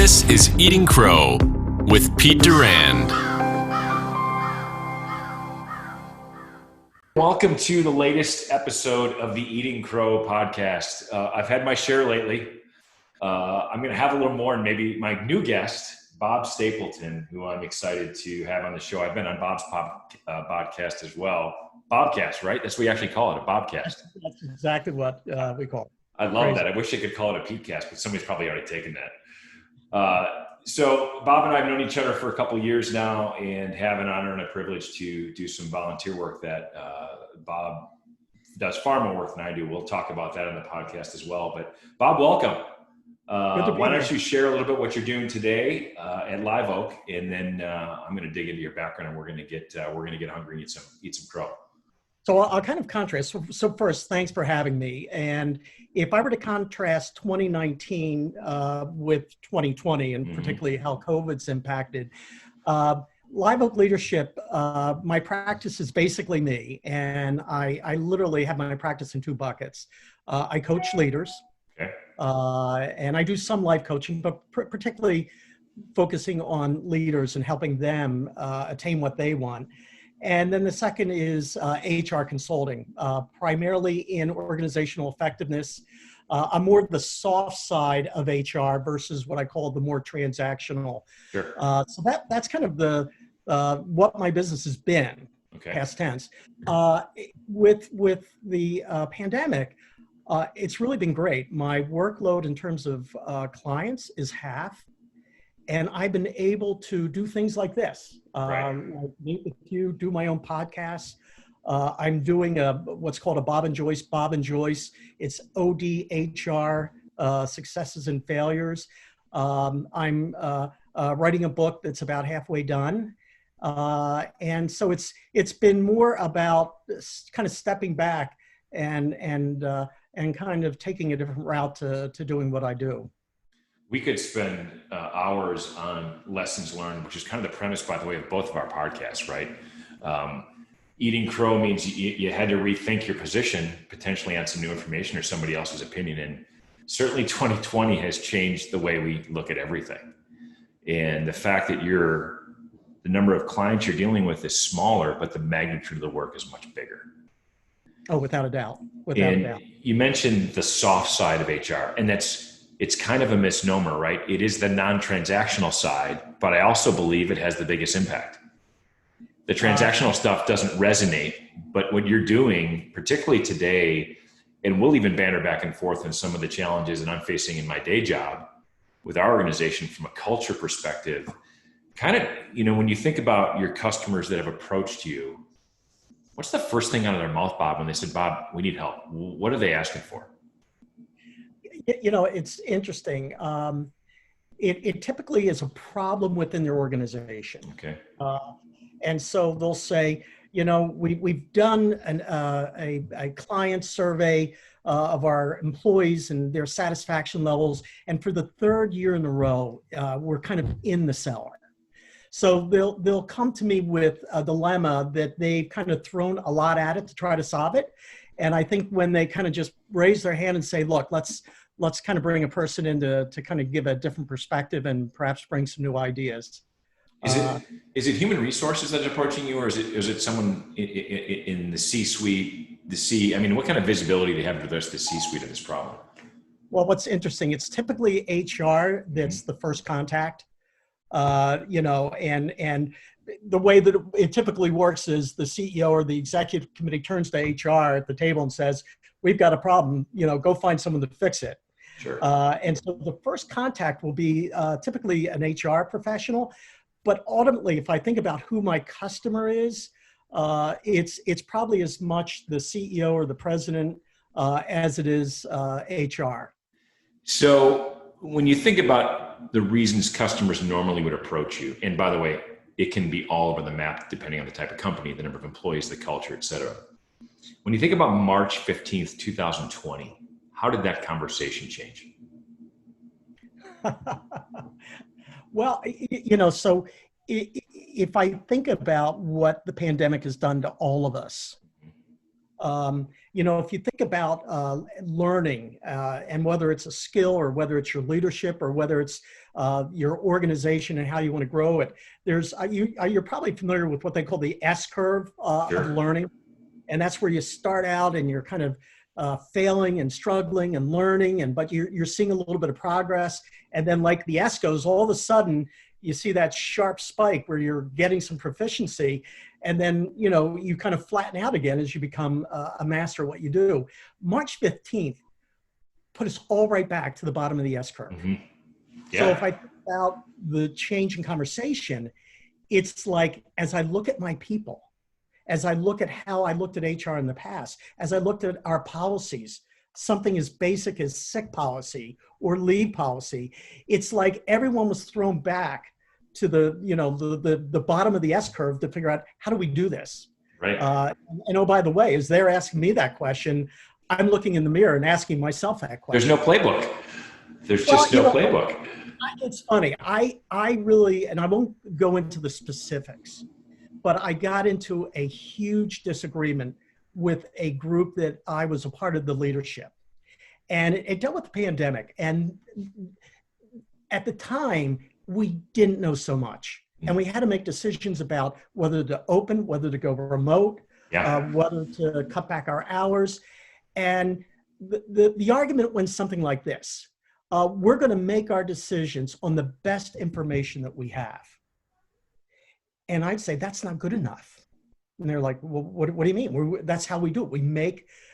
This is Eating Crow with Pete Durand. Welcome to the latest episode of the Eating Crow podcast. I've had my share lately. I'm going to have a little more, and maybe my new guest, Bob Stapleton, who I'm excited to have on the show. I've been on Bob's podcast as well. Bobcast, right? That's what we actually call it, a Bobcast. That's exactly what we call it. I love that. I wish I could call it a Petecast, but somebody's probably already taken that. So Bob and I have known each other for a couple of years now and have an honor and a privilege to do some volunteer work that Bob does far more work than I do. We'll talk about that on the podcast as well. But Bob, welcome. Why don't you share a little bit what you're doing today at Live Oak, and then I'm going to dig into your background, and we're going to get hungry and eat some crow. So I'll kind of contrast. So first, thanks for having me. And if I were to contrast 2019 with 2020, and particularly how COVID's impacted, Live Oak Leadership, my practice is basically me. And I literally have my practice in two buckets. I coach leaders, okay. And I do some life coaching, but particularly focusing on leaders and helping them attain what they want. And then the second is HR consulting, primarily in organizational effectiveness. I'm more the soft side of HR versus what I call the more transactional. Sure. So that's kind of the what my business has been, okay. Past tense. With the pandemic, it's really been great. My workload in terms of clients is half. And I've been able to do things like this, right. Meet with you, do my own podcasts. I'm doing what's called a Bob and Joyce. It's ODHR, Successes and Failures. I'm writing a book that's about halfway done. And so it's been more about kind of stepping back and kind of taking a different route to doing what I do. We could spend hours on lessons learned, which is kind of the premise, by the way, of both of our podcasts, right? Eating crow means you had to rethink your position, potentially on some new information or somebody else's opinion. And certainly 2020 has changed the way we look at everything. And the fact that the number of clients you're dealing with is smaller, but the magnitude of the work is much bigger. Oh, without a doubt. You mentioned the soft side of HR, and it's kind of a misnomer, right? It is the non-transactional side, but I also believe it has the biggest impact. The transactional stuff doesn't resonate, but what you're doing, particularly today, and we'll even banter back and forth on some of the challenges that I'm facing in my day job with our organization from a culture perspective, kind of, when you think about your customers that have approached you, what's the first thing out of their mouth, Bob, when they said, Bob, we need help? What are they asking for? It's interesting. It typically is a problem within their organization. Okay. And so they'll say, we've done a client survey of our employees and their satisfaction levels. And for the third year in a row, we're kind of in the cellar. So they'll come to me with a dilemma that they've kind of thrown a lot at it to try to solve it. And I think when they kind of just raise their hand and say, look, let's kind of bring a person in to kind of give a different perspective and perhaps bring some new ideas. Is it human resources that's approaching you, or is it someone in the C-suite, what kind of visibility do you have to the C-suite of this problem? Well, what's interesting, it's typically HR that's the first contact, and the way that it typically works is the CEO or the executive committee turns to HR at the table and says, we've got a problem, go find someone to fix it. Sure. And so the first contact will be typically an HR professional. But ultimately, if I think about who my customer is, it's probably as much the CEO or the president as it is HR. So when you think about the reasons customers normally would approach you, and by the way, it can be all over the map depending on the type of company, the number of employees, the culture, et cetera. When you think about March 15th, 2020, how did that conversation change? Well, so if I think about what the pandemic has done to all of us, if you think about learning and whether it's a skill or whether it's your leadership or whether it's your organization and how you want to grow it, you're probably familiar with what they call the S curve of learning. And that's where you start out and you're kind of failing and struggling and learning, but you're seeing a little bit of progress. And then like the S goes, all of a sudden you see that sharp spike where you're getting some proficiency. And then, you kind of flatten out again as you become a master of what you do. March 15th put us all right back to the bottom of the S curve. Mm-hmm. Yeah. So if I think about the change in conversation, it's like, as I look at my people, as I look at how I looked at HR in the past, as I looked at our policies, something as basic as sick policy or leave policy, it's like everyone was thrown back to the bottom of the S curve to figure out, how do we do this? Right. And oh, by the way, as they're asking me that question, I'm looking in the mirror and asking myself that question. There's no playbook. There's just no playbook. It's funny. I really, and I won't go into the specifics, but I got into a huge disagreement with a group that I was a part of the leadership. And it dealt with the pandemic. And at the time, we didn't know so much. And we had to make decisions about whether to open, whether to go remote, whether to cut back our hours. And the argument went something like this. We're going to make our decisions on the best information that we have. And I'd say, that's not good enough. And they're like, well, what do you mean? That's how we do it.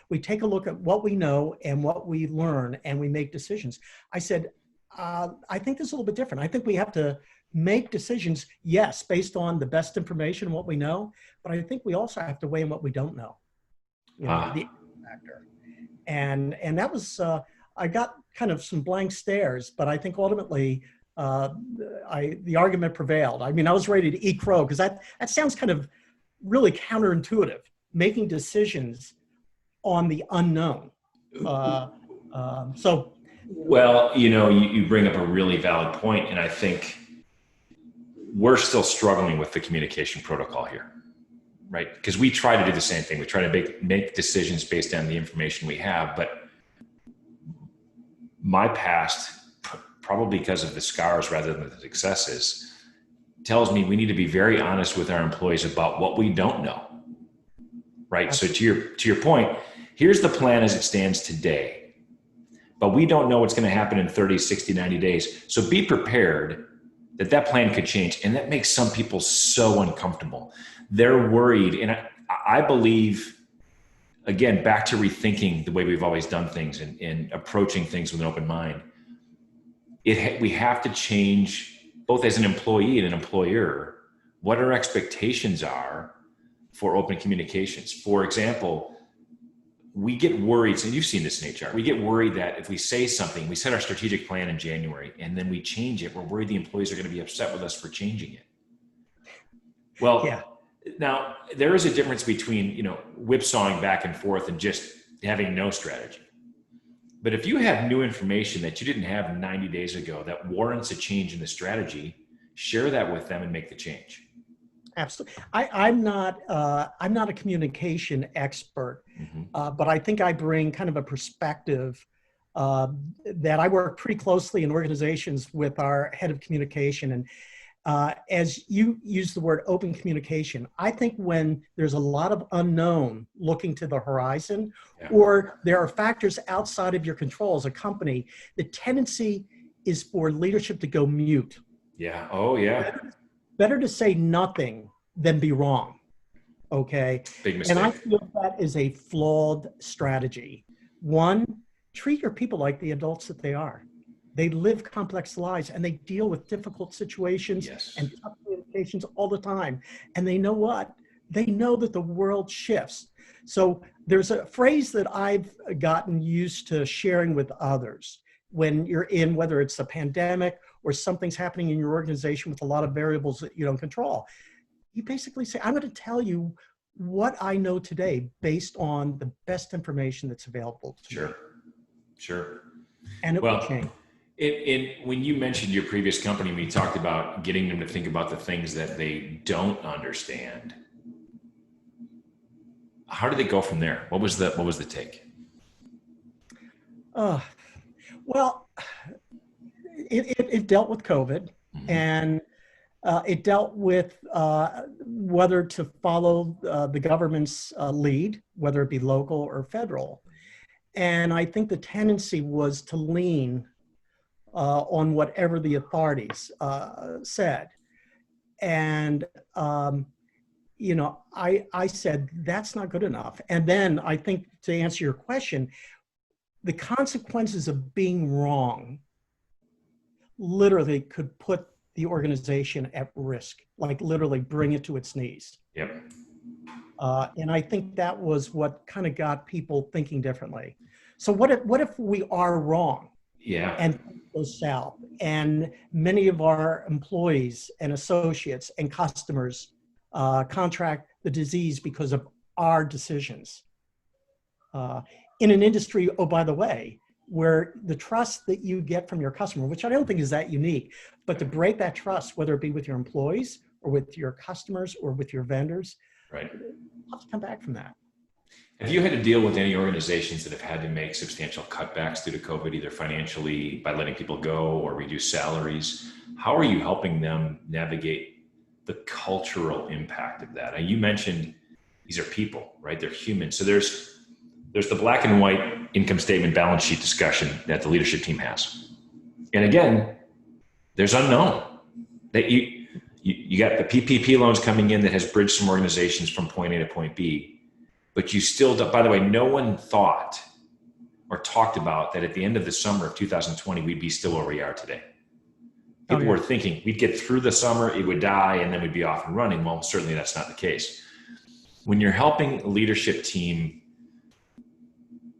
We take a look at what we know and what we learn, and we make decisions. I said, I think this is a little bit different. I think we have to make decisions, yes, based on the best information and what we know, but I think we also have to weigh in what we don't know. The factor. And that was, I got kind of some blank stares, but I think ultimately the argument prevailed. I mean, I was ready to eat crow, because that sounds kind of really counterintuitive, making decisions on the unknown. Well, you bring up a really valid point, and I think we're still struggling with the communication protocol here, right? Because we try to do the same thing. We try to make decisions based on the information we have, but my past, probably because of the scars rather than the successes, tells me we need to be very honest with our employees about what we don't know, right? So to your point, here's the plan as it stands today, but we don't know what's going to happen in 30, 60, 90 days. So be prepared that plan could change. And that makes some people so uncomfortable. They're worried. And I believe, again, back to rethinking the way we've always done things and approaching things with an open mind. We have to change, both as an employee and an employer, what our expectations are for open communications. For example, we get worried, and you've seen this in HR, we get worried that if we say something, we set our strategic plan in January and then we change it, we're worried the employees are going to be upset with us for changing it. Well, now there is a difference between, whipsawing back and forth and just having no strategy. But if you have new information that you didn't have 90 days ago that warrants a change in the strategy, share that with them and make the change. Absolutely. I'm not a communication expert, but I think I bring kind of a perspective that I work pretty closely in organizations with our head of communication. And as you use the word open communication, I think when there's a lot of unknown looking to the horizon, or there are factors outside of your control as a company, the tendency is for leadership to go mute. Yeah. Oh, yeah. Better to say nothing than be wrong. Okay. Big mistake. And I feel that is a flawed strategy. One, treat your people like the adults that they are. They live complex lives and they deal with difficult situations and tough communications all the time. And they know what? They know that the world shifts. So there's a phrase that I've gotten used to sharing with others when you're in, whether it's a pandemic or something's happening in your organization with a lot of variables that you don't control. You basically say, I'm going to tell you what I know today based on the best information that's available to me. Sure. And it will change. When you mentioned your previous company, we talked about getting them to think about the things that they don't understand. How did it go from there? What was the take? Uh, well, it dealt with COVID, Mhm. and it dealt with whether to follow the government's lead, whether it be local or federal. And I think the tendency was to lean on whatever the authorities said. And, I said, that's not good enough. And then I think, to answer your question, the consequences of being wrong literally could put the organization at risk, like literally bring it to its knees. Yep. And I think that was what kind of got people thinking differently. So what if we are wrong Yeah. and things go south, and many of our employees and associates and customers contract the disease because of our decisions? In an industry, oh, by the way, where the trust that you get from your customer, which I don't think is that unique, but to break that trust, whether it be with your employees or with your customers or with your vendors, Right. you have to come back from that. Have you had to deal with any organizations that have had to make substantial cutbacks due to COVID, either financially by letting people go or reduce salaries? How are you helping them navigate the cultural impact of that? And you mentioned these are people, right? They're human. So there's the black and white income statement balance sheet discussion that the leadership team has. And again, there's unknown. That you got the PPP loans coming in that has bridged some organizations from point A to point B. But you still, by the way, no one thought or talked about that at the end of the summer of 2020, we'd be still where we are today. People were thinking we'd get through the summer, it would die, and then we'd be off and running. Well, certainly that's not the case. When you're helping a leadership team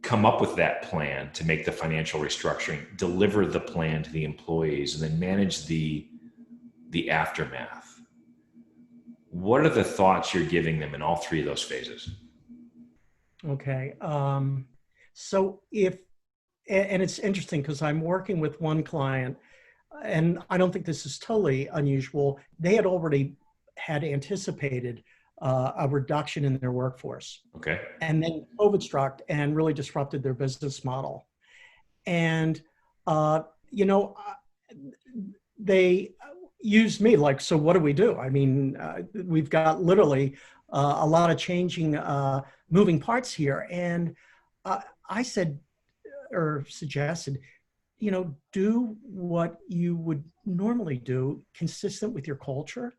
come up with that plan to make the financial restructuring, deliver the plan to the employees, and then manage the aftermath, what are the thoughts you're giving them in all three of those phases? Okay. So and it's interesting because I'm working with one client, and I don't think this is totally unusual. They had already had anticipated a reduction in their workforce. Okay. And then COVID struck and really disrupted their business model. And, they used me like, so what do we do? I mean, we've got literally a lot of changing, moving parts here. And I said, or suggested, do what you would normally do, consistent with your culture,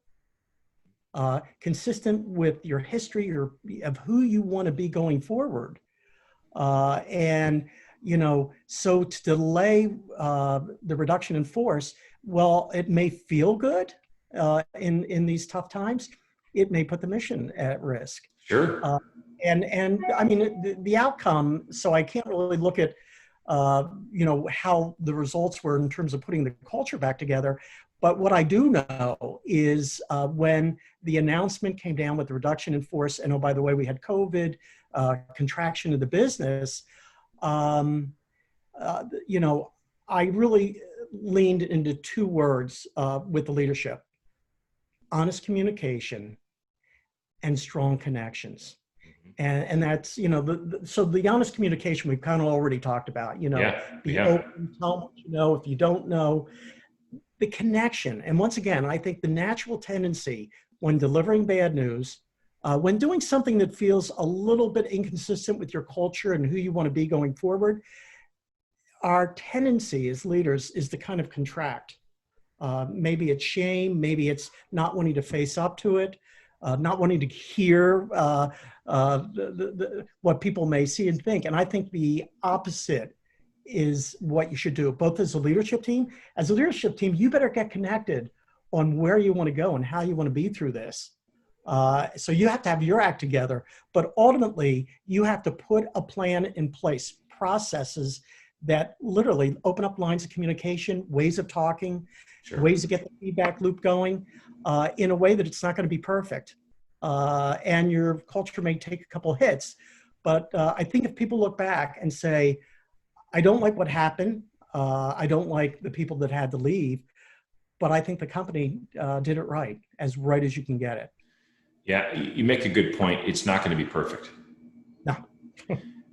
consistent with your history of who you want to be going forward. And, so to delay the reduction in force, well, it may feel good in these tough times. It may put the mission at risk. Sure. And I mean, the outcome, so I can't really look at, how the results were in terms of putting the culture back together. But what I do know is when the announcement came down with the reduction in force, and oh, by the way, we had COVID, contraction of the business, I really leaned into two words with the leadership: honest communication and strong connections. And that's, so the honest communication we've kind of already talked about, be open, tell them what you know. If you don't know, the connection. And once again, I think the natural tendency when delivering bad news, when doing something that feels a little bit inconsistent with your culture and who you want to be going forward, our tendency as leaders is to kind of contract. Maybe it's shame, maybe it's not wanting to face up to it, not wanting to hear what people may see and think. And I think the opposite is what you should do, both as a leadership team. As a leadership team, you better get connected on where you want to go and how you want to be through this. So you have to have your act together, but ultimately you have to put a plan in place, processes that literally open up lines of communication, ways of talking, Sure. ways to get the feedback loop going in a way that it's not going to be perfect. And your culture may take a couple hits. But I think if people look back and say, I don't like what happened, I don't like the people that had to leave, but I think the company did it right as you can get it. Yeah, you make a good point. It's not going to be perfect.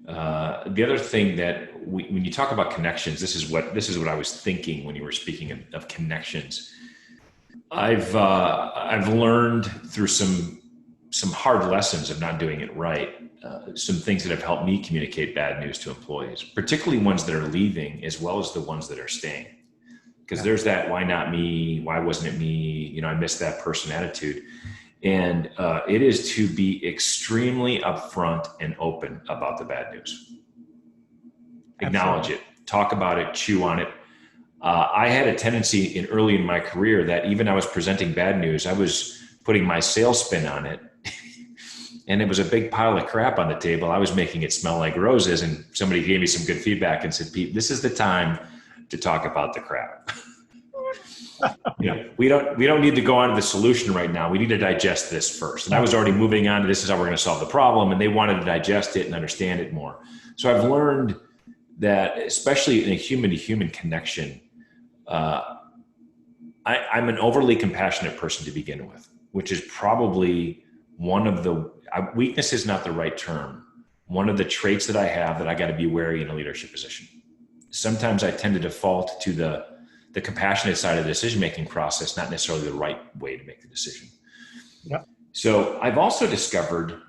The other thing that when you talk about connections, this is what I was thinking when you were speaking of connections. I've learned through some hard lessons of not doing it right, some things that have helped me communicate bad news to employees, particularly ones that are leaving as well as the ones that are staying. Because there's that why not me, why wasn't it me, I missed that person attitude. And it is to be extremely upfront and open about the bad news. Acknowledge it, talk about it, chew on it. I had a tendency early in my career that even I was presenting bad news, I was putting my sales spin on it. And it was a big pile of crap on the table. I was making it smell like roses, and somebody gave me some good feedback and said, Pete, this is the time to talk about the crap. We don't need to go on to the solution right now. We need to digest this first. And I was already moving on to this is how we're going to solve the problem. And they wanted to digest it and understand it more. So I've learned that, especially in a human to human connection, I'm an overly compassionate person to begin with, which is probably one of the weakness is not the right term. One of the traits that I have that I got to be wary in a leadership position. Sometimes I tend to default to the compassionate side of the decision-making process, not necessarily the right way to make the decision. Yep. So I've also discovered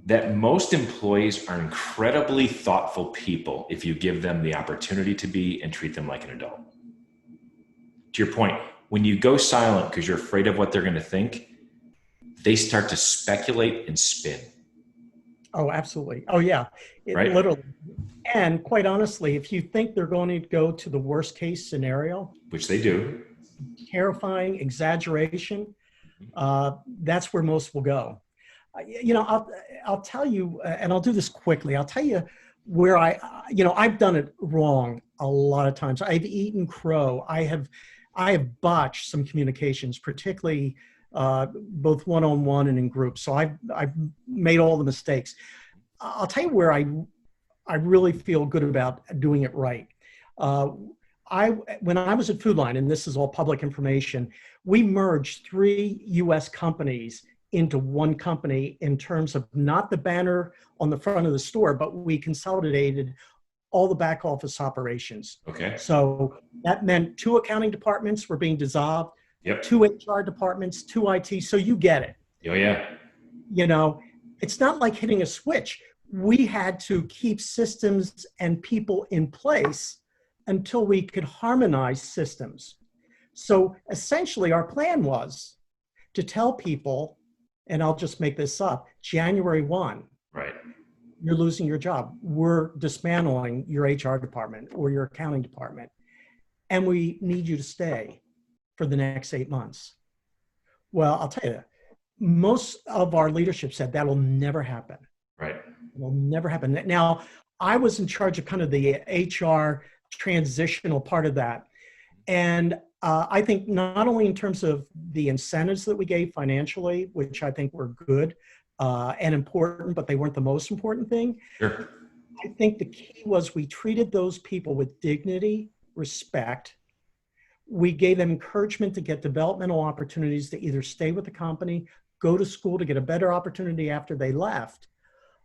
that most employees are incredibly thoughtful people if you give them the opportunity to be and treat them like an adult. To your point, when you go silent because you're afraid of what they're going to think, they start to speculate and spin. Oh, absolutely. Oh, yeah. Right? Literally. And quite honestly, if you think they're going to go to the worst case scenario, which they do, terrifying exaggeration, that's where most will go. I'll tell you, and I'll do this quickly. I'll tell you where I've done it wrong a lot of times. I've eaten crow. I have botched some communications, particularly both one-on-one and in groups. So I've made all the mistakes. I'll tell you where I really feel good about doing it right. When I was at Food Line, and this is all public information, we merged 3 U.S. companies into one company in terms of not the banner on the front of the store, but we consolidated all the back office operations. Okay. So that meant 2 accounting departments were being dissolved, Yep. 2 HR departments, 2 IT. So you get it. Oh, yeah. It's not like hitting a switch. We had to keep systems and people in place until we could harmonize systems. So essentially our plan was to tell people, and I'll just make this up, January 1, right, you're losing your job. We're dismantling your HR department or your accounting department, and we need you to stay for the next 8 months. Well, I'll tell you, most of our leadership said that'll never happen. Right. It will never happen. Now, I was in charge of kind of the HR transitional part of that. And I think not only in terms of the incentives that we gave financially, which I think were good and important, but they weren't the most important thing. Sure. I think the key was we treated those people with dignity, respect. We gave them encouragement to get developmental opportunities to either stay with the company, go to school to get a better opportunity after they left.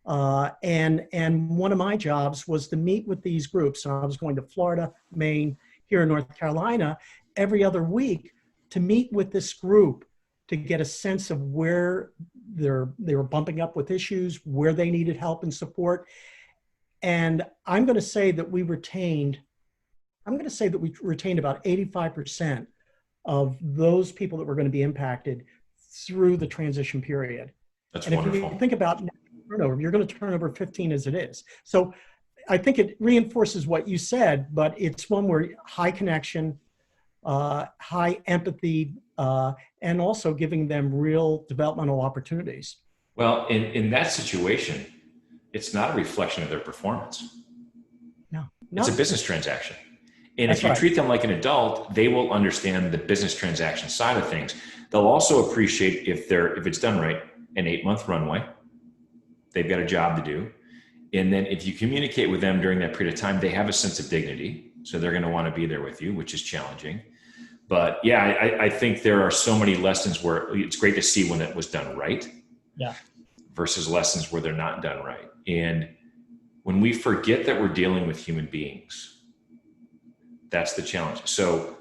And one of my jobs was to meet with these groups. So I was going to Florida, Maine, here in North Carolina, every other week to meet with this group to get a sense of where they were bumping up with issues, where they needed help and support. And I'm going to say that we retained about 85% of those people that were going to be impacted through the transition period. That's and wonderful. If you think about turnover, you're going to turn over 15 as it is. So I think it reinforces what you said, but it's one where high connection, high empathy, and also giving them real developmental opportunities. Well, in that situation, it's not a reflection of their performance. No. It's a business transaction. And That's if you right. treat them like an adult, they will understand the business transaction side of things. They'll also appreciate if it's done right, an 8-month runway. They've got a job to do. And then if you communicate with them during that period of time, they have a sense of dignity. So they're going to want to be there with you, which is challenging. But yeah, I think there are so many lessons where it's great to see when it was done right. Yeah. Versus lessons where they're not done right. And when we forget that we're dealing with human beings, that's the challenge. So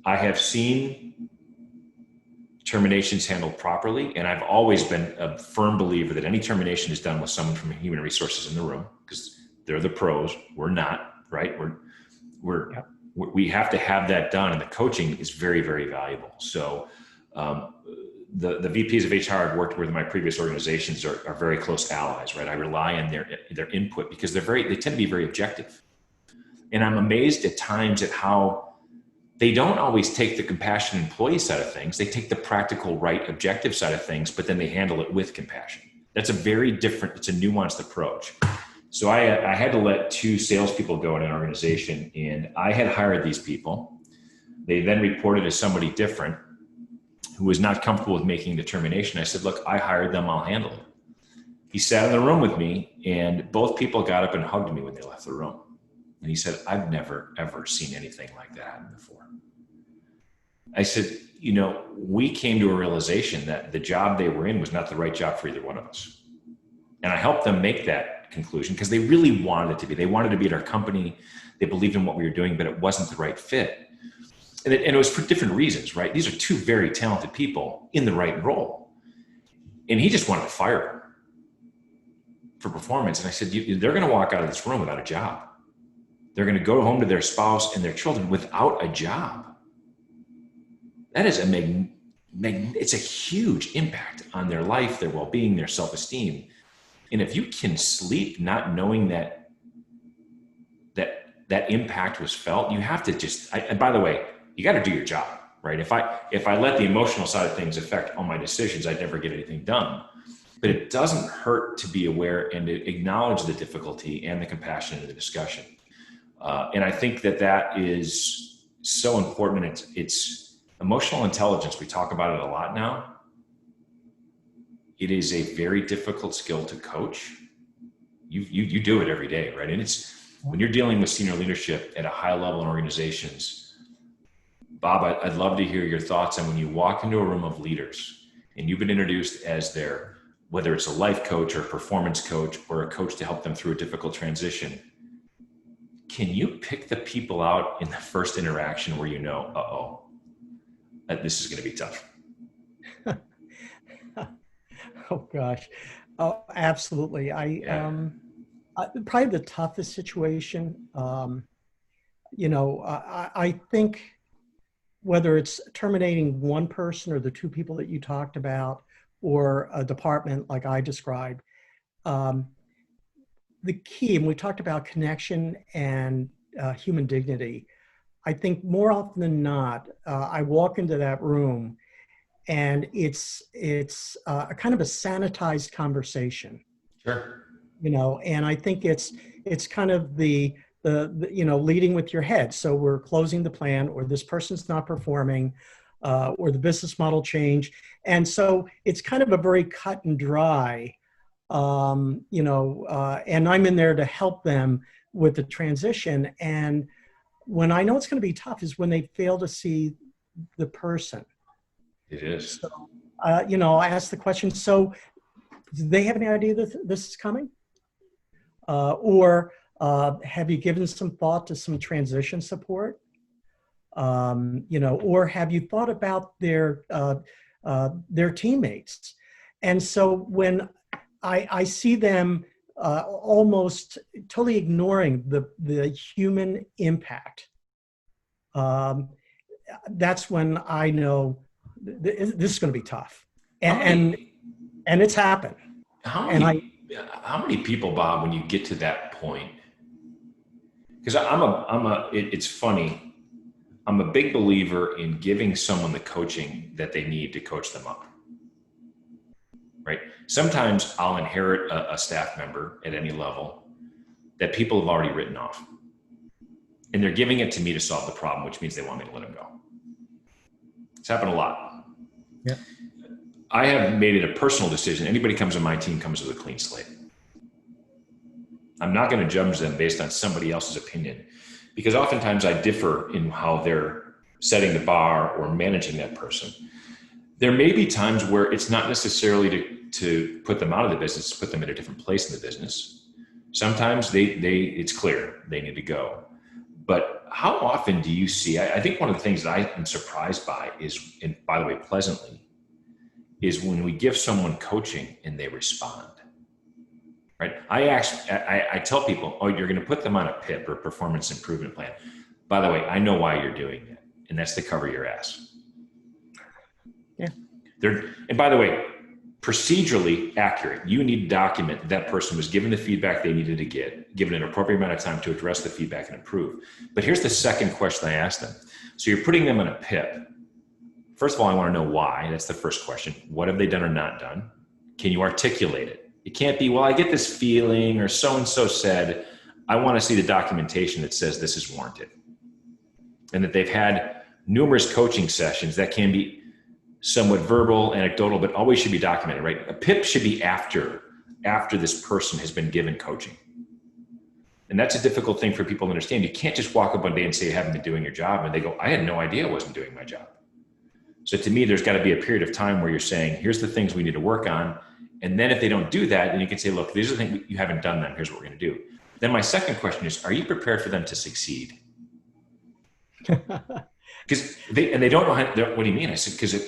I have seen terminations handled properly, and I've always been a firm believer that any termination is done with someone from human resources in the room, because they're the pros. We're not, right? We have to have that done, and the coaching is very, very valuable. So the VPs of HR I've worked with in my previous organizations are very close allies, right? I rely on their input because they tend to be very objective. And I'm amazed at times at how they don't always take the compassionate employee side of things. They take the practical, right, objective side of things, but then they handle it with compassion. That's a very different, it's a nuanced approach. So I had to let 2 salespeople go in an organization, and I had hired these people. They then reported to somebody different who was not comfortable with making a determination. I said, look, I hired them, I'll handle it. He sat in the room with me, and both people got up and hugged me when they left the room. And he said, I've never, ever seen anything like that happen before. I said, we came to a realization that the job they were in was not the right job for either one of us. And I helped them make that conclusion because they really wanted it to be. They wanted to be at our company. They believed in what we were doing, but it wasn't the right fit. And it was for different reasons, right? These are 2 very talented people in the right role. And he just wanted to fire them for performance. And I said, they're going to walk out of this room without a job. They're going to go home to their spouse and their children without a job. That is it's a huge impact on their life, their well-being, their self-esteem. And if you can sleep not knowing that impact was felt, you have to and by the way, you got to do your job, right? If I let the emotional side of things affect all my decisions, I'd never get anything done. But it doesn't hurt to be aware and to acknowledge the difficulty and the compassion in the discussion. And I think that is so important. And it's emotional intelligence. We talk about it a lot now. It is a very difficult skill to coach. You do it every day, right? And it's when you're dealing with senior leadership at a high level in organizations. Bob, I'd love to hear your thoughts on when you walk into a room of leaders and you've been introduced as whether it's a life coach or a performance coach or a coach to help them through a difficult transition. Can you pick the people out in the first interaction where this is going to be tough? Oh gosh. Oh, absolutely. Probably the toughest situation. I think whether it's terminating one person or the 2 people that you talked about, or a department like I described, the key, and we talked about connection and human dignity. I think more often than not, I walk into that room and it's a kind of a sanitized conversation. Sure. And I think it's kind of the leading with your head. So we're closing the plan, or this person's not performing, or the business model change. And so it's kind of a very cut and dry, and I'm in there to help them with the transition. And when I know it's going to be tough is when they fail to see the person. It is. So, I ask the question, so do they have any idea that this is coming? Or have you given some thought to some transition support? Or have you thought about their teammates? And so when I see them almost totally ignoring the human impact, that's when I know this is going to be tough. And it's happened. How many people, Bob, when you get to that point? Because it's funny. I'm a big believer in giving someone the coaching that they need to coach them up, right? Sometimes I'll inherit a staff member at any level that people have already written off, and they're giving it to me to solve the problem, which means they want me to let them go. It's happened a lot. Yeah. I have made it a personal decision. Anybody comes on my team comes with a clean slate. I'm not going to judge them based on somebody else's opinion, because oftentimes I differ in how they're setting the bar or managing that person. There may be times where it's not necessarily to put them out of the business, to put them in a different place in the business. Sometimes it's clear they need to go. But how often do you see, I think one of the things that I am surprised by is, and by the way, pleasantly, is when we give someone coaching and they respond, right? I tell people, oh, you're going to put them on a PIP, or performance improvement plan. By the way, I know why you're doing it, and that's to cover your ass. Yeah. And by the way, procedurally accurate. You need to document that person was given the feedback they needed to get, given an appropriate amount of time to address the feedback and improve. But here's the second question I asked them. So you're putting them on a PIP. First of all, I want to know why. That's the first question. What have they done or not done? Can you articulate it? It can't be, well, I get this feeling, or so-and-so said. I want to see the documentation that says this is warranted. And that they've had numerous coaching sessions that can be somewhat verbal, anecdotal, but always should be documented, right? A PIP should be after this person has been given coaching. And that's a difficult thing for people to understand. You can't just walk up one day and say you haven't been doing your job, and they go, I had no idea I wasn't doing my job. So to me, there's got to be a period of time where you're saying, here's the things we need to work on. And then if they don't do that, then you can say, look, these are the things you haven't done them. Here's what we're going to do. Then my second question is, are you prepared for them to succeed? Because they don't know how, what do you mean? I said,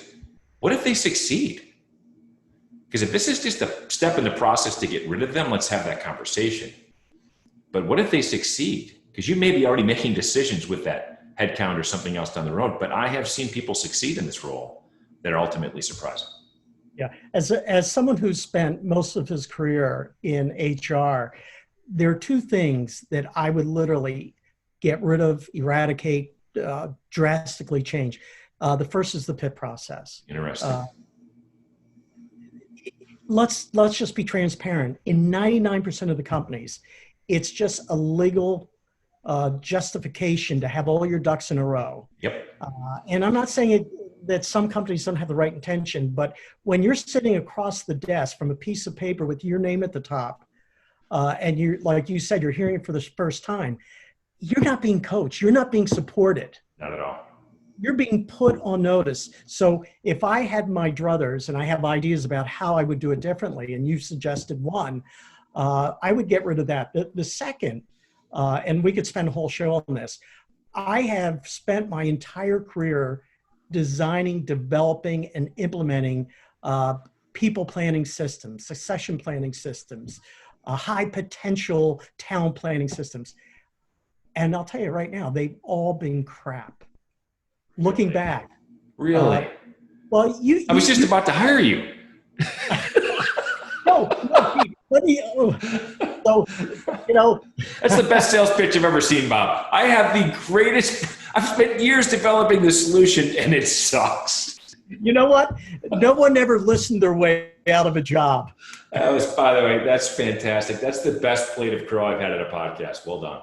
what if they succeed? Because if this is just a step in the process to get rid of them, let's have that conversation. But what if they succeed? Because you may be already making decisions with that headcount or something else down the road. But I have seen people succeed in this role that are ultimately surprising. Yeah, as someone who's spent most of his career in HR, there are two things that I would literally get rid of, eradicate, drastically change. The first is the PIP process. Interesting. Let's just be transparent. In 99% of the companies, it's just a legal justification to have all your ducks in a row. Yep. And I'm not saying that some companies don't have the right intention, but when you're sitting across the desk from a piece of paper with your name at the top, and you're, like you said, you're hearing it for the first time, you're not being coached. You're not being supported. Not at all. You're being put on notice. So if I had my druthers and I have ideas about how I would do it differently, and you suggested one, I would get rid of that. The second, and we could spend a whole show on this, I have spent my entire career designing, developing, and implementing people planning systems, succession planning systems, high potential talent planning systems. And I'll tell you right now, they've all been crap. Looking back. Really? Well, I was just about to hire you. No, Pete, so, That's the best sales pitch I've ever seen, Bob. I have the greatest, I've spent years developing this solution and it sucks. You know what? No one ever listened their way out of a job. That was, by the way, that's fantastic. That's the best plate of crow I've had at a podcast. Well done.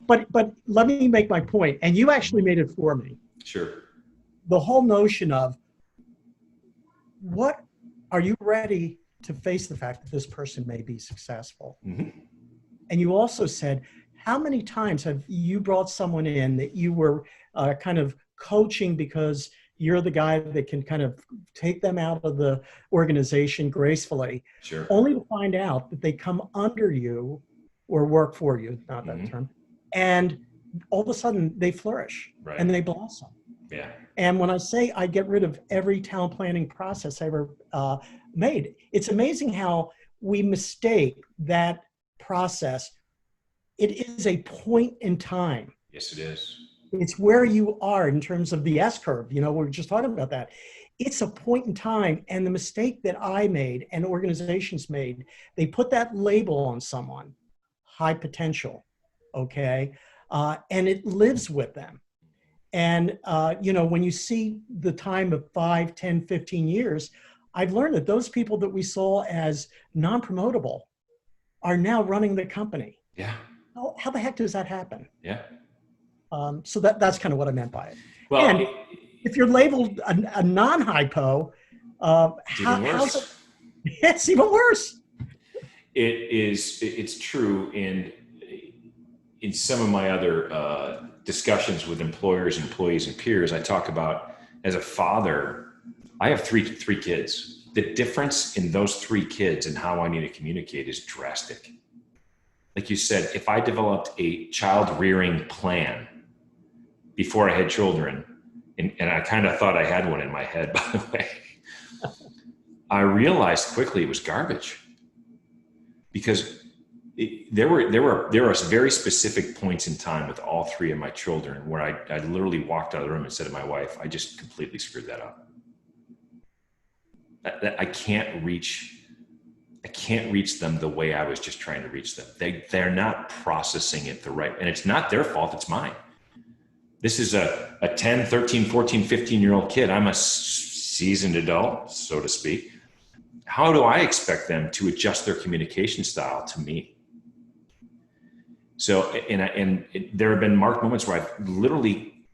But let me make my point, and you actually made it for me. Sure. The whole notion of, what are you ready to face the fact that this person may be successful? Mm-hmm. And you also said, how many times have you brought someone in that you were kind of coaching because you're the guy that can kind of take them out of the organization gracefully, sure, only to find out that they come under you or work for you, not that mm-hmm. term, and all of a sudden they flourish, right, and they blossom. Yeah. And when I say I get rid of every talent planning process I ever made, it's amazing how we mistake that process. It is a point in time. Yes, it is. It's where you are in terms of the S curve. We were just talking about that. It's a point in time, and the mistake that I made and organizations made, they put that label on someone, high potential, okay? And it lives with them. And, when you see the time of 5, 10, 15 years, I've learned that those people that we saw as non-promotable are now running the company. Yeah. How the heck does that happen? Yeah. So that's kind of what I meant by it. Well, and if you're labeled a non-hypo, how's it? It's even worse. It's true. And in some of my other discussions with employers, employees, and peers, I talk about, as a father, I have three kids. The difference in those 3 kids and how I need to communicate is drastic. like you said, if I developed a child rearing plan before I had children, and I kind of thought I had one in my head, by the way, I realized quickly it was garbage, because there were very specific points in time with all three of my children where I literally walked out of the room and said to my wife, I just completely screwed that up. I can't reach them the way I was just trying to reach them. They're not processing it the right, and it's not their fault, it's mine. This is a 10, 13, 14, 15-year-old kid. I'm a seasoned adult, so to speak. How do I expect them to adjust their communication style to me? So, and there have been marked moments where I've literally,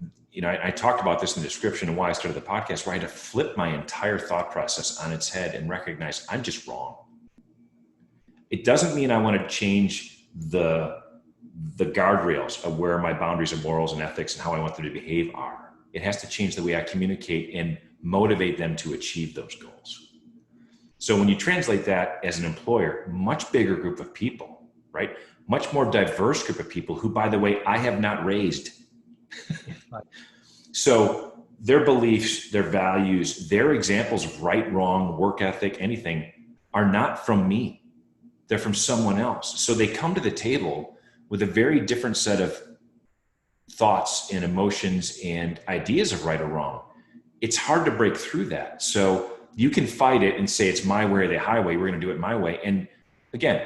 I talked about this in the description and why I started the podcast, where I had to flip my entire thought process on its head and recognize I'm just wrong. It doesn't mean I want to change the guardrails of where my boundaries of morals and ethics and how I want them to behave are. It has to change the way I communicate and motivate them to achieve those goals. So when you translate that as an employer, much bigger group of people, right? Much more diverse group of people who, by the way, I have not raised. So their beliefs, their values, their examples of right, wrong, work ethic, anything are not from me. They're from someone else. So they come to the table with a very different set of thoughts and emotions and ideas of right or wrong. It's hard to break through that. So you can fight it and say it's my way or the highway. We're going to do it my way. And again,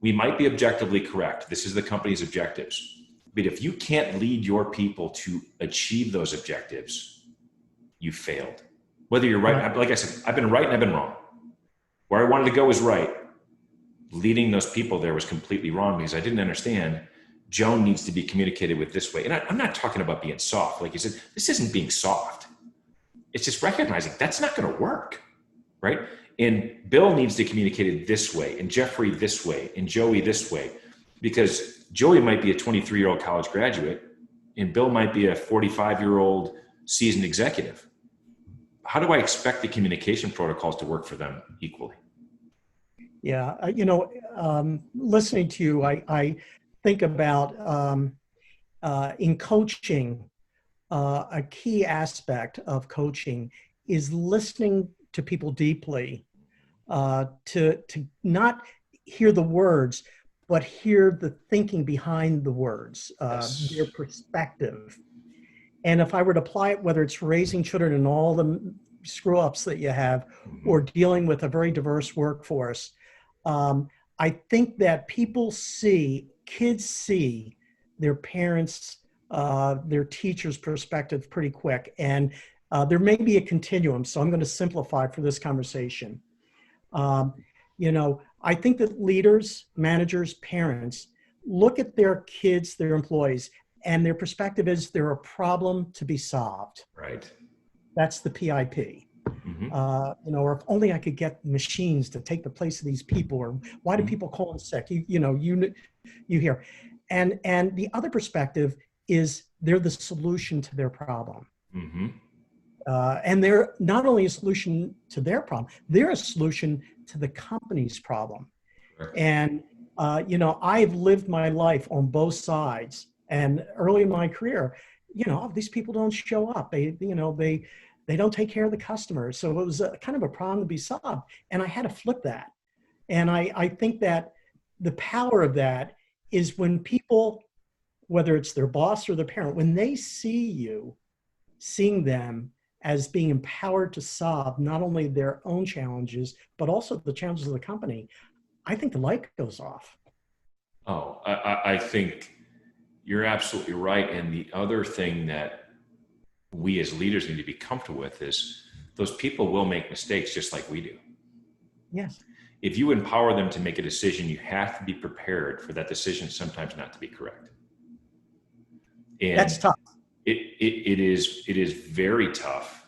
we might be objectively correct. This is the company's objectives. But if you can't lead your people to achieve those objectives, you failed. Whether you're right, like I said, I've been right and I've been wrong. Where I wanted to go was right. Leading those people there was completely wrong because I didn't understand Joan needs to be communicated with this way. And I'm not talking about being soft. Like you said, this isn't being soft. It's just recognizing that's not going to work, right? And Bill needs to communicate it this way, and Jeffrey this way, and Joey this way, because Joey might be a 23-year-old college graduate, and Bill might be a 45-year-old seasoned executive. How do I expect the communication protocols to work for them equally? Yeah, listening to you, I think about in coaching, a key aspect of coaching is listening to people deeply, to not hear the words, but hear the thinking behind the words, their perspective. And if I were to apply it, whether it's raising children and all the screw-ups that you have, or dealing with a very diverse workforce, I think that kids see their parents, their teacher's perspective pretty quick. And there may be a continuum, so I'm going to simplify for this conversation. I think that leaders, managers, parents look at their kids, their employees, and their perspective is they're a problem to be solved. Right. That's the PIP. Or if only I could get machines to take the place of these people, or why do people call in sick? You hear. And the other perspective is they're the solution to their problem. And they're not only a solution to their problem, they're a solution to the company's problem. Sure. And, I've lived my life on both sides. And early in my career, these people don't show up. They don't take care of the customers. So it was kind of a problem to be solved. And I had to flip that. And I think that the power of that is when people, whether it's their boss or their parent, when they seeing them as being empowered to solve not only their own challenges, but also the challenges of the company, I think the light goes off. Oh, I think you're absolutely right. And the other thing that we as leaders need to be comfortable with is those people will make mistakes just like we do. Yes. If you empower them to make a decision, you have to be prepared for that decision sometimes not to be correct. And that's tough. It is very tough.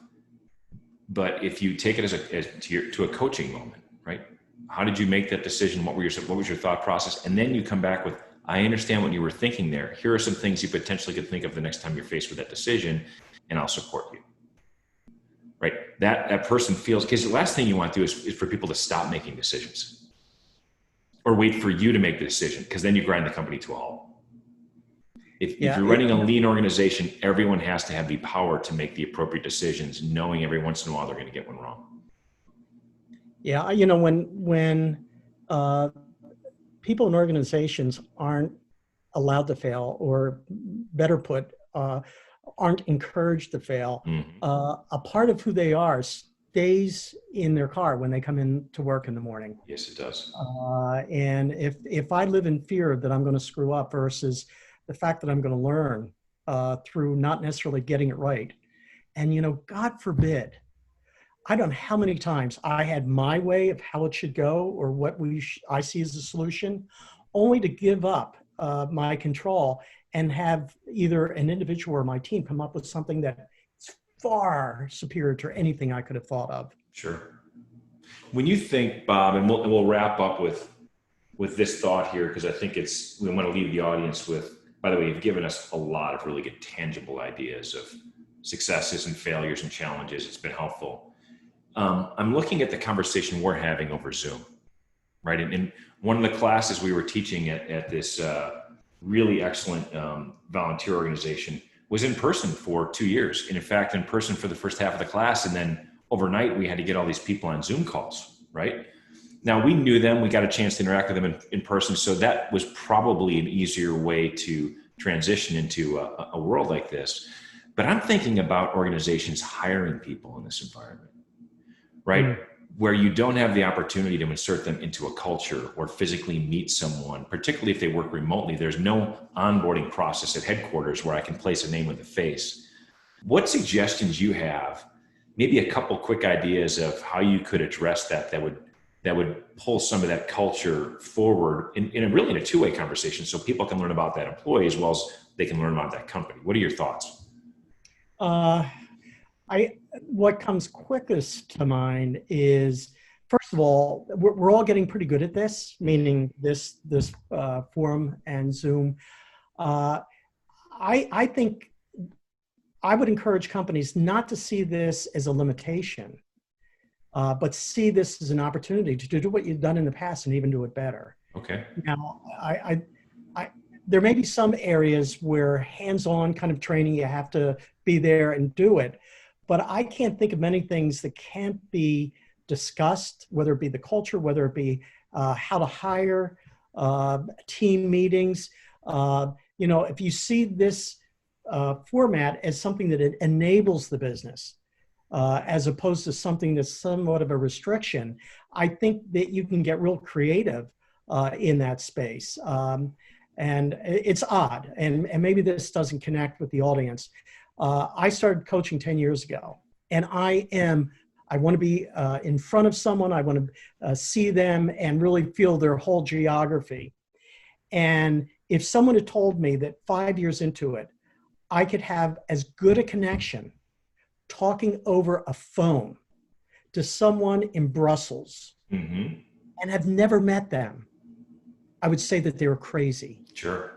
But if you take it to a coaching moment, right? How did you make that decision? What was your thought process? And then you come back with, I understand what you were thinking there. Here are some things you potentially could think of the next time you're faced with that decision, and I'll support you. Right? That person feels, because the last thing you want to do is for people to stop making decisions. or wait for you to make the decision, because then you grind the company to a halt. If you're it- running a lean organization, everyone has to have the power to make the appropriate decisions, knowing every once in a while they're going to get one wrong. Yeah, you know, when uh, people in organizations aren't allowed to fail, or better put, aren't encouraged to fail, Mm-hmm. a part of who they are stays in their car when they come in to work in the morning. Yes, it does. And if I live in fear that I'm going to screw up versus the fact that I'm going to learn through not necessarily getting it right, and you know, God forbid, I don't know how many times I had my way of how it should go or what I see as a solution, only to give up my control and have either an individual or my team come up with something that's far superior to anything I could have thought of. Sure. When you think, Bob, and we'll wrap up with this thought here, because I think we want to leave the audience with, by the way, you've given us a lot of really good tangible ideas of successes and failures and challenges. It's been helpful. I'm looking at the conversation we're having over Zoom, right? And one of the classes we were teaching at this really excellent volunteer organization was in person for 2 years. And in fact, in person for the first half of the class. And then overnight, we had to get all these people on Zoom calls, right? Now, we knew them. We got a chance to interact with them in person. So that was probably an easier way to transition into a world like this. But I'm thinking about organizations hiring people in this environment, right? Mm-hmm. Where you don't have the opportunity to insert them into a culture or physically meet someone, particularly if they work remotely. There's no onboarding process at headquarters where I can place a name with a face. What suggestions you have, maybe a couple quick ideas of how you could address that would pull some of that culture forward in a two-way conversation, so people can learn about that employee as well as they can learn about that company. What are your thoughts? What comes quickest to mind is, first of all, we're all getting pretty good at this, meaning this forum and Zoom. I think I would encourage companies not to see this as a limitation, but see this as an opportunity to do what you've done in the past and even do it better. Okay. Now, there may be some areas where hands-on kind of training, you have to be there and do it. But I can't think of many things that can't be discussed, whether it be the culture, whether it be how to hire, team meetings. If you see this format as something that it enables the business, as opposed to something that's somewhat of a restriction, I think that you can get real creative in that space. And it's odd, and maybe this doesn't connect with the audience. I started coaching 10 years ago, and I want to be in front of someone. I want to see them and really feel their whole geography. And if someone had told me that 5 years into it, I could have as good a connection talking over a phone to someone in Brussels, mm-hmm. and have never met them, I would say that they were crazy. Sure.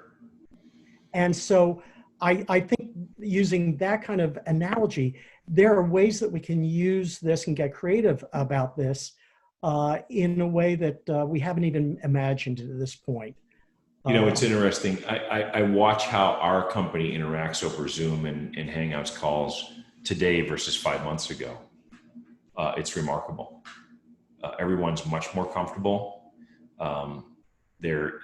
And so I think using that kind of analogy, there are ways that we can use this and get creative about this in a way that we haven't even imagined at this point. It's interesting. I watch how our company interacts over Zoom and Hangouts calls today versus 5 months ago. It's remarkable. Everyone's much more comfortable. They're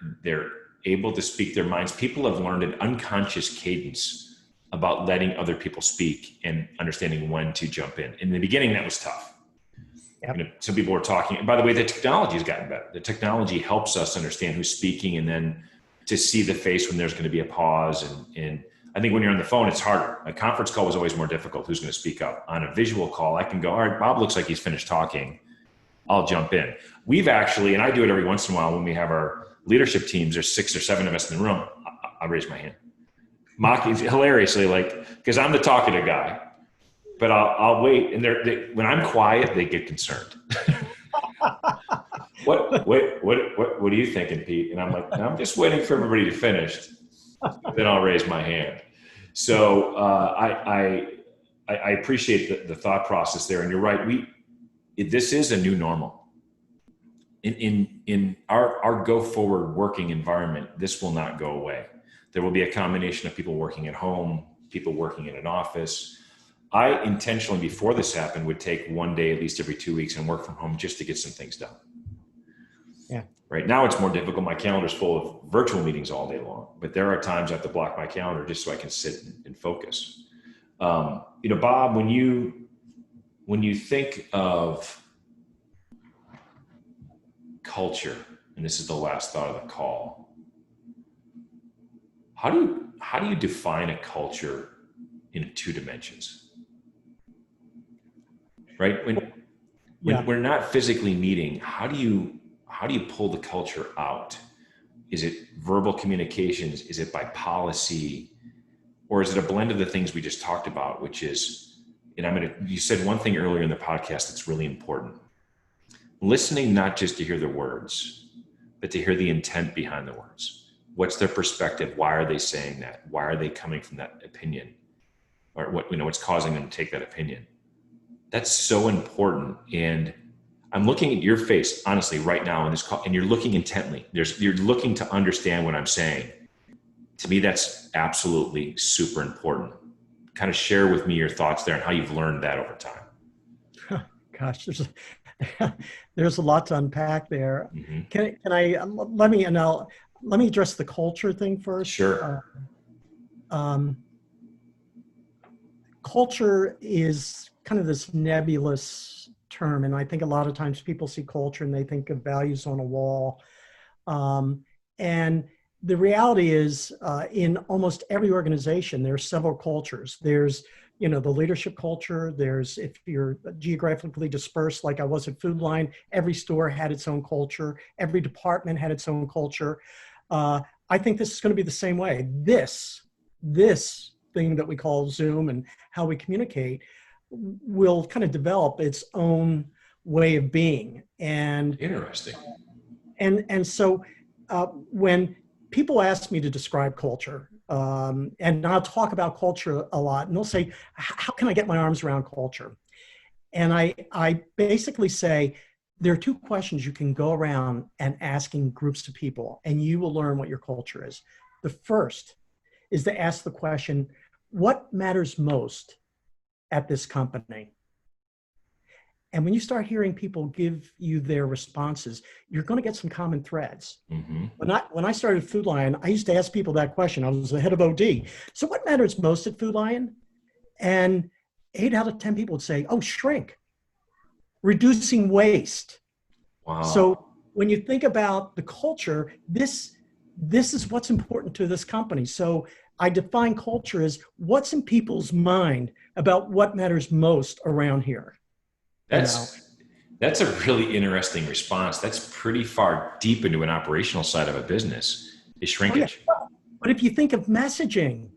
able to speak their minds. People have learned an unconscious cadence about letting other people speak and understanding when to jump in. In the beginning, that was tough. Yep. Some people were talking, and by the way, the technology has gotten better. The technology helps us understand who's speaking and then to see the face when there's going to be a pause. And I think when you're on the phone, it's harder. A conference call was always more difficult. Who's going to speak up? On a visual call, I can go, all right, Bob looks like he's finished talking. I'll jump in. We've actually, and I do it every once in a while when we have our leadership teams, there's 6 or 7 of us in the room. I raise my hand. Mocking, hilariously, because I'm the talkative guy, but I'll wait. And when I'm quiet, they get concerned. What are you thinking, Pete? And I'm like, I'm just waiting for everybody to finish. Then I'll raise my hand. So I appreciate the thought process there. And you're right. This is a new normal. in our go forward working environment, this will not go away. There will be a combination of people working at home, people working in an office. I intentionally, before this happened, would take one day at least every 2 weeks and work from home just to get some things done. Yeah. Right now it's more difficult. My calendar's full of virtual meetings all day long, but there are times I have to block my calendar just so I can sit and focus. Bob, when you think of culture, and this is the last thought of the call, how do you define a culture in 2 dimensions? Right? When we're not physically meeting, how do you pull the culture out? Is it verbal communications? Is it by policy? Or is it a blend of the things we just talked about, which is, and you said one thing earlier in the podcast that's really important. Listening, not just to hear the words, but to hear the intent behind the words. What's their perspective? Why are they saying that? Why are they coming from that opinion? Or what's causing them to take that opinion? That's so important. And I'm looking at your face, honestly, right now in this call, and you're looking intently. You're looking to understand what I'm saying. To me, that's absolutely super important. Kind of share with me your thoughts there and how you've learned that over time. Gosh, there's a lot to unpack there. Mm-hmm. Can I let me address the culture thing first. Sure. Culture is kind of this nebulous term, and I think a lot of times people see culture and they think of values on a wall. And the reality is, in almost every organization, there are several cultures. There's, the leadership culture. There's, if you're geographically dispersed, like I was at Food Line, every store had its own culture. Every department had its own culture. I think this is going to be the same way. This thing that we call Zoom and how we communicate will kind of develop its own way of being. And interesting. And so when people ask me to describe culture, and I'll talk about culture a lot, and they'll say, how can I get my arms around culture? And I basically say, there are 2 questions you can go around and asking groups of people, and you will learn what your culture is. The first is to ask the question, what matters most at this company? And when you start hearing people give you their responses, you're going to get some common threads. Mm-hmm. When I started Food Lion, I used to ask people that question. I was the head of OD. So what matters most at Food Lion? And 8 out of 10 people would say, oh, shrink, reducing waste. Wow. So when you think about the culture, this is what's important to this company. So I define culture as what's in people's mind about what matters most around here. That's a really interesting response. That's pretty far deep into an operational side of a business, is shrinkage. Oh, yeah. But if you think of messaging,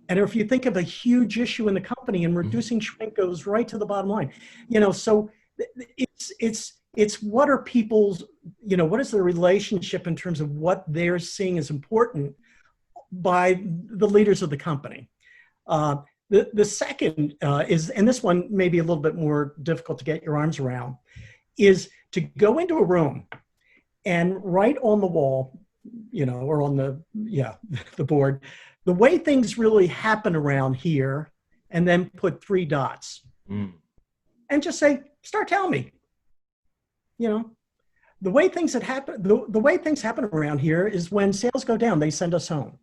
and if you think of a huge issue in the company, and reducing shrink goes right to the bottom line, so it's what are people's, what is the relationship in terms of what they're seeing as important by the leaders of the company. The second is, and this one may be a little bit more difficult to get your arms around, is to go into a room and write on the wall, or on the board, the way things really happen around here, and then put 3 dots. And just say, start telling me, the way things happen, the way things happen around here is when sales go down, they send us home.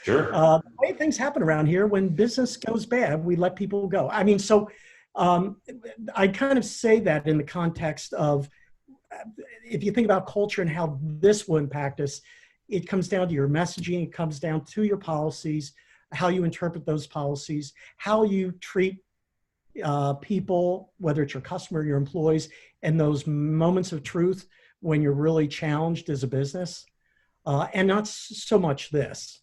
Sure. The way things happen around here, when business goes bad, we let people go. I mean, so I kind of say that in the context of, if you think about culture and how this will impact us, it comes down to your messaging, it comes down to your policies, how you interpret those policies, how you treat people, whether it's your customer, your employees, and those moments of truth when you're really challenged as a business, and not so much this.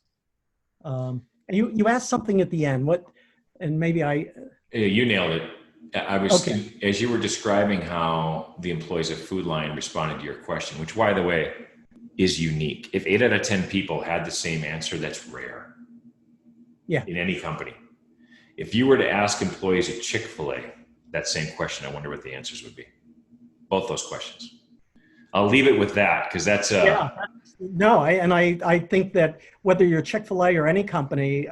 And you asked something at the end. And maybe you nailed it. I was, okay. As you were describing how the employees of Food Lion responded to your question, which, by the way, is unique. If 8 out of 10 people had the same answer, that's rare. Yeah. In any company. If you were to ask employees at Chick-fil-A that same question, I wonder what the answers would be. Both those questions. I'll leave it with that because that's Yeah. No, I think that whether you're Chick-fil-A or any company,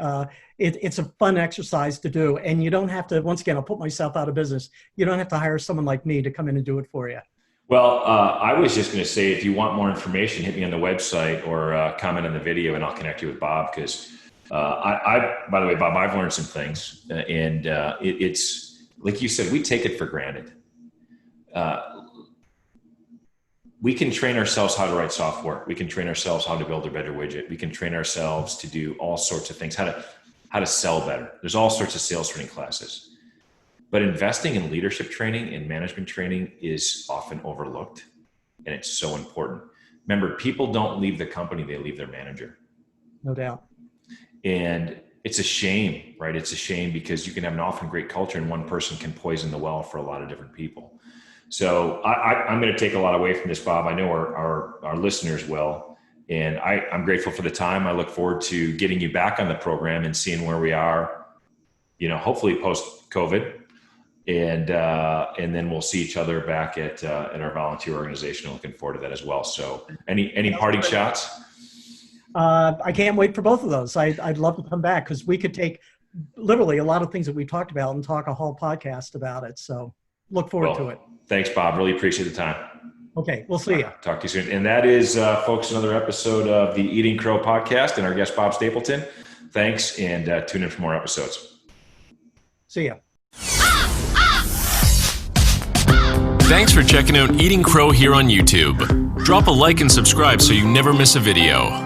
it's a fun exercise to do. And you don't have to, once again, I'll put myself out of business. You don't have to hire someone like me to come in and do it for you. Well, I was just going to say, if you want more information, hit me on the website or comment on the video, and I'll connect you with Bob. Because by the way, Bob, I've learned some things, and it's like you said, we take it for granted. We can train ourselves how to write software. We can train ourselves how to build a better widget. We can train ourselves to do all sorts of things, how to sell better. There's all sorts of sales training classes. But investing in leadership training and management training is often overlooked, and it's so important. Remember, people don't leave the company, they leave their manager. No doubt. And it's a shame, right? It's a shame because you can have an often great culture and one person can poison the well for a lot of different people. So I'm going to take a lot away from this, Bob. I know our listeners will. And I'm grateful for the time. I look forward to getting you back on the program and seeing where we are, hopefully post-COVID. And then we'll see each other back at our volunteer organization. Looking forward to that as well. So any parting shots? I can't wait for both of those. I'd love to come back because we could take literally a lot of things that we talked about and talk a whole podcast about it. So look forward to it. Thanks, Bob. Really appreciate the time. Okay, we'll see you. Talk to you soon. And that is, folks, another episode of the Eating Crow podcast and our guest, Bob Stapleton. Thanks, and tune in for more episodes. See ya. Thanks for checking out Eating Crow here on YouTube. Drop a like and subscribe so you never miss a video.